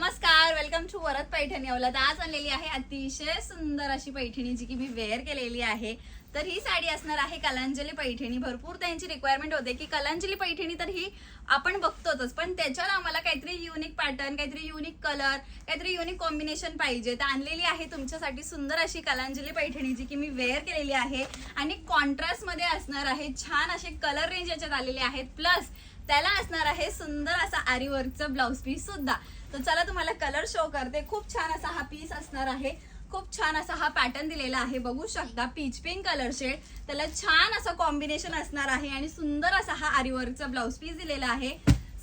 नमस्कार, welcome to Varad Paithani अवलाद। आज आणलेली आहे अतिशय सुंदर अशी पैठणी जी की मी वेअर केलेली आहे। तर ही साडी असणार आहे कलांजली पैठणी। भरपूर त्यांची रिक्वायरमेंट होते की कलांजली पैठणी तर ही आपण बघतोच, पण त्याच्यावर आम्हाला काहीतरी युनिक पॅटर्न, काहीतरी युनिक कलर, काहीतरी युनिक कॉम्बिनेशन पाहिजे। तर आणलेली आहे तुमच्यासाठी सुंदर अशी कलांजली पैठणी जी की मी वेअर केलेली आहे आणि कॉन्ट्रास्ट मध्ये असणार आहे। छान असे कलर रेंज याच्यात आलेले आहेत, प्लस त्याला असणार आहे सुंदर असा आरी वर्कचं ब्लाउज पीस सुद्धा। तर चला तुम्हाला कलर शो करते। खूप छान असा हा पीस असणार आहे, खूप छान असा हा पॅटर्न दिलेला आहे, बघू शकता पीच पिंक कलर शेड, त्याला छान असं कॉम्बिनेशन असणार आहे आणि सुंदर असा हा आरी वर्कचा ब्लाउज पीस दिलेला आहे।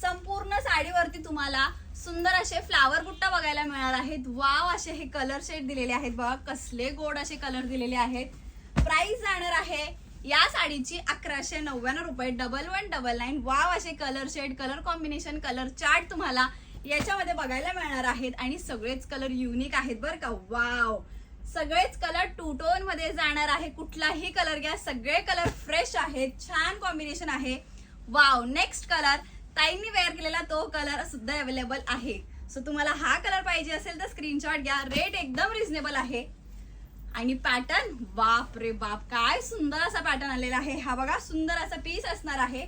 संपूर्ण साडीवरती तुम्हाला सुंदर असे फ्लावर बुट्टा बघायला मिळणार आहेत। वाव, असे हे कलर शेड दिलेले आहेत, बघा कसले गोड असे कलर दिलेले आहेत। प्राइस जाणार आहे या साडीची 1199 रुपये, 1199। वाव, असे colour shade, colour combination, colour chart तुम्हाला याच्यामध्ये बघायला मिळणार आहेत आणि सगळेच कलर युनिक आहेत बरं का। वाव, सगळेच कलर टू टोन मध्ये जाणार आहे। कुठलाही कलर घ्या, सगळे कलर फ्रेश आहेत, छान कॉम्बिनेशन आहे। वाव, नेक्स्ट कलर ताईंनी वेअर केलेला तो कलर सुद्धा अवेलेबल आहे। सो तुम्हाला हा कलर पाहिजे असेल तर स्क्रीनशॉट घ्या, रेट एकदम रिझनेबल आहे। आणि पॅटर्न, बाप रे बाप, काय सुंदर असा पॅटर्न आलेला आहे। हा बघा, सुंदर असा पीस असणार आहे।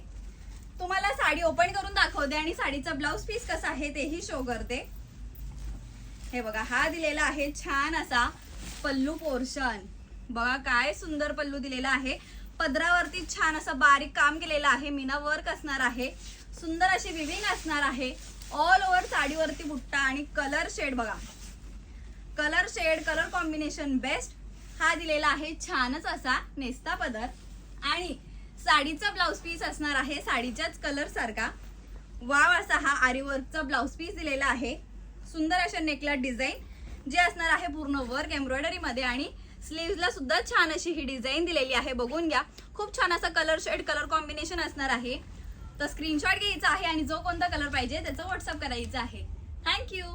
तुम्हाला साडी ओपन करून दाखवते आणि साडीचा ब्लाउज पीस कसा आहे तेही शो करते। हे बघा, हा दिलेला आहे छान असा पल्लू पोर्शन, बघा काय सुंदर पल्लू दिलेला आहे। पदरावरती छान असं बारीक काम केलेलं आहे, मीना वर्क असणार आहे, सुंदर अशी विविंग असणार आहे। ऑल ओव्हर साडीवरती बुट्टा आणि कलर शेड बघा, colour shade, colour combination best. हा दिलेला आहे छानच असा नेस्ता पदर आणि साडीचा ब्लाउज पीस असणार आहे साडीच्याच कलर सारखा। वाव, असा हा आरी वर्कचा ब्लाउज पीस दिलेला आहे। सुंदर अशा नेकला डिझाईन जे असणार आहे पूर्ण वर्क एम्ब्रॉयडरी मध्ये आणि स्लीव्हजला सुद्धा छान अशी ही डिझाईन दिलेली आहे, बघून घ्या। खूप छान असा कलर शेड, कलर कॉम्बिनेशन असणार आहे। तर स्क्रीनशॉट घ्यायचा आहे आणि जो कोणता कलर पाहिजे त्याचं व्हॉट्सअप करायचं आहे। थँक्यू।